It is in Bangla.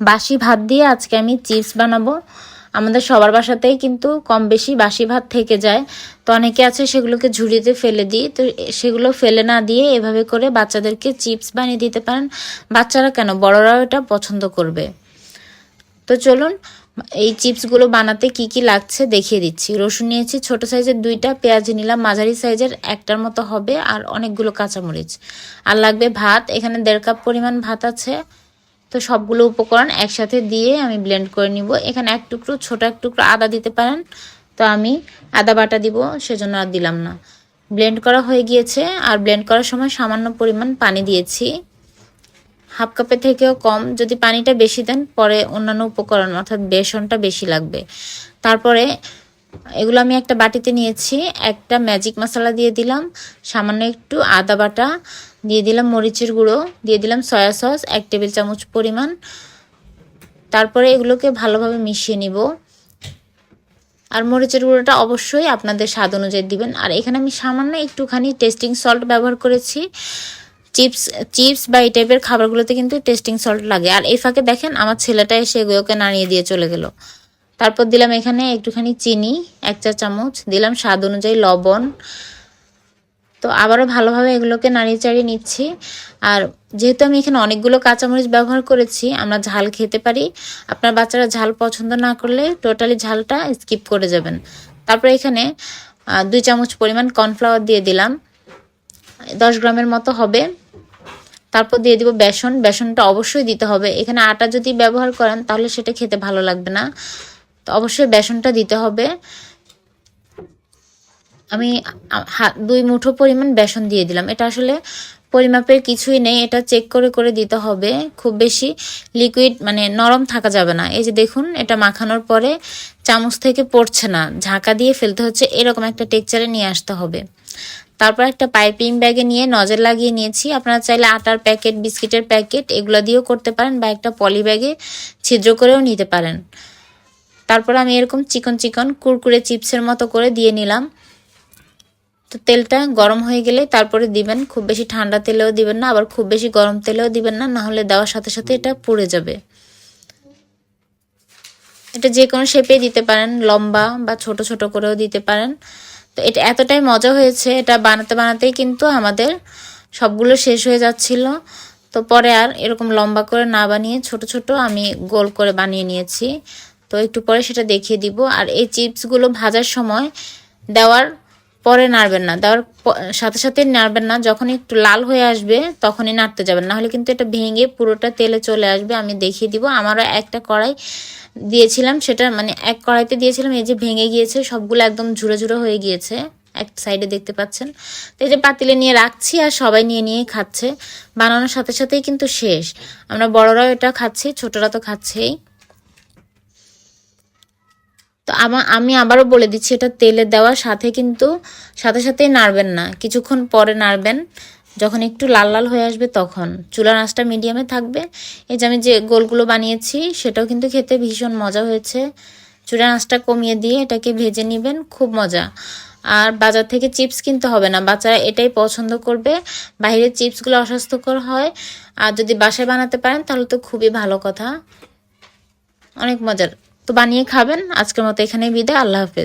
বাসি ভাত দিয়ে আজকে আমি চিপস বানাবো। আমাদের সবার বাসাতেই কিন্তু কম বেশি বাসি ভাত থেকে যায়, তো অনেকে আছে সেগুলোকে ঝুড়িতে ফেলে দিই। তো সেগুলো ফেলে না দিয়ে এভাবে করে বাচ্চাদেরকে চিপস বানিয়ে দিতে পারেন। বাচ্চারা কেন, বড়রাও এটা পছন্দ করবে। তো চলুন এই চিপসগুলো বানাতে কি কি লাগছে দেখিয়ে দিচ্ছি। রসুন নিয়েছি ছোট সাইজের 2টা, পেঁয়াজ নিলাম মাঝারি সাইজের 1টার মতো হবে, আর অনেকগুলো কাঁচামরিচ। আর লাগবে ভাত, এখানে 1.5 কাপ পরিমাণ ভাত আছে। তো সবগুলো উপকরণ একসাথে দিয়ে আমি ব্লেন্ড করে নিব। এখানে ছোট এক টুকরো আদা দিতে পারেন, তো আমি আদা বাটা দিব, সেজন্য আর দিলাম না। ব্লেন্ড করা হয়ে গিয়েছে, আর ব্লেন্ড করার সময় সামান্য পরিমাণ পানি দিয়েছি, 1/2 কাপের থেকেও কম। যদি পানিটা বেশি দেন পরে অন্যান্য উপকরণ অর্থাৎ বেসনটা বেশি লাগবে। তারপরে এগুলো আমি একটা বাটিতে নিয়েছি, একটা ম্যাজিক মশলা দিয়ে দিলাম, সামান্য একটু আদা বাটা দিয়ে দিলাম, মরিচের গুঁড়ো দিয়ে দিলাম, সয়া সস 1 টেবিল চামচ পরিমাণ। তারপরে এগুলোকে ভালোভাবে মিশিয়ে নিব। আর মরিচের গুঁড়োটা অবশ্যই আপনাদের স্বাদ অনুযায়ী দিবেন। আর এখানে আমি সামান্য একটুখানি টেস্টিং সল্ট ব্যবহার করেছি। চিপস বা এই টাইপের খাবারগুলোতে কিন্তু টেস্টিং সল্ট লাগে। আর এই ফাঁকে দেখেন আমার ছেলেটা এসে এগুলোকে নাড়িয়ে দিয়ে চলে গেল। তারপর দিলাম এখানে একটুখানি চিনি 1 চা চামচ, দিলাম স্বাদ অনুযায়ী লবণ। তো আবারও ভালোভাবে এগুলোকে নাড়িয়ে চাড়িয়ে নিচ্ছি। আর যেহেতু আমি এখানে অনেকগুলো কাঁচামরিচ ব্যবহার করেছি, আমরা ঝাল খেতে পারি। আপনার বাচ্চারা ঝাল পছন্দ না করলে টোটালি ঝালটা স্কিপ করে যাবেন। তারপর এখানে 2 চামচ পরিমাণ কর্নফ্লাওয়ার দিয়ে দিলাম, 10 গ্রামের মতো হবে। তারপর দিয়ে দিব বেসন, বেসনটা অবশ্যই দিতে হবে। এখানে আটা যদি ব্যবহার করেন তাহলে সেটা খেতে ভালো লাগবে না, তো অবশ্যই বেসনটা দিতে হবে। আমি 2 মুঠো পরিমাণ বেসন দিয়ে দিলাম। এটা আসলে পরিমাপের কিছুই নেই, এটা চেক করে করে দিতে হবে। খুব বেশি লিকুইড মানে নরম থাকা যাবে না। এই যে দেখুন, এটা মাখানোর পরে চামচ থেকে পড়ছে না, ঝাঁকা দিয়ে ফেলতে হচ্ছে, এরকম একটা টেক্সচারে নিয়ে আসতে হবে। তারপর একটা পাইপিং ব্যাগে নিয়ে নজল লাগিয়ে নিয়েছি। আপনারা চাইলে আটার প্যাকেট, বিস্কিটের প্যাকেট এগুলো দিয়েও করতে পারেন, বা একটা পলি ব্যাগে ছিদ্র করেও নিতে পারেন। তারপর আমি এরকম চিকন চিকন কুরকুরে চিপসের মতো করে দিয়ে নিলাম। তো তেলটা গরম হয়ে গেলে তারপরে দিবেন। খুব বেশি ঠান্ডা তেলেও দিবেন না, আবার খুব বেশি গরম তেলেও দিবেন না, নাহলে দেওয়ার সাথে সাথে এটা পুড়ে যাবে। এটা যে কোনো শেপে দিতে পারেন, লম্বা বা ছোট ছোট করেও দিতে পারেন। তো এটা এতটাই মজা হয়েছে, এটা বানাতে বানাতেই কিন্তু আমাদের সবগুলো শেষ হয়ে যাচ্ছিল। তো পরে আর এরকম লম্বা করে না বানিয়ে ছোট ছোট আমি গোল করে বানিয়ে নিয়েছি। তো একটু পরে সেটা দেখিয়ে দিব। আর এই চিপসগুলো ভাজার সময় দেওয়ার পরে নাড়বেন না, দেওয়ার সাথে সাথে নাড়বেন না, যখন একটু লাল হয়ে আসবে তখনই নাড়তে যাবেন, নাহলে কিন্তু এটা ভেঙে পুরোটা তেলে চলে আসবে। আমি দেখিয়ে দিব। আমারও একটা কড়াই দিয়েছিলাম, সেটা মানে এক কড়াইতে দিয়েছিলাম, এই যে ভেঙে গিয়েছে, সবগুলো একদম ঝুড়ো ঝুড়ো হয়ে গিয়েছে, এক সাইডে দেখতে পাচ্ছেন। তো এই যে পাতিলে নিয়ে রাখছি, আর সবাই নিয়ে নিয়ে খাচ্ছে। বানানোর সাথে সাথেই কিন্তু শেষ। আমরা বড়রাও এটা খাচ্ছি, ছোটরা তো খাচ্ছেই। তো আমি আবারও বলে দিচ্ছি, এটা তেলে দেওয়ার সাথে কিন্তু সাথে সাথেই নাড়বেন না, কিছুক্ষণ পরে নাড়বেন, যখন একটু লাল লাল হয়ে আসবে তখন। চুলার আঁচটা মিডিয়ামে থাকবে। এই যে আমি যে গোলগুলো বানিয়েছি সেটাও কিন্তু খেতে ভীষণ মজা হয়েছে। চুলার আঁচটা কমিয়ে দিয়ে এটাকে ভেজে নেবেন, খুব মজা। আর বাজার থেকে চিপস কিনতে হবে না, বাচ্চারা এটাই পছন্দ করবে। বাইরের চিপসগুলো অস্বাস্থ্যকর হয়, আর যদি বাসায় বানাতে পারেন তাহলে তো খুবই ভালো কথা, অনেক মজার। তো বানিয়ে খাবেন। আজকের মতো এখানেই বিদায়, আল্লাহ হাফেজ।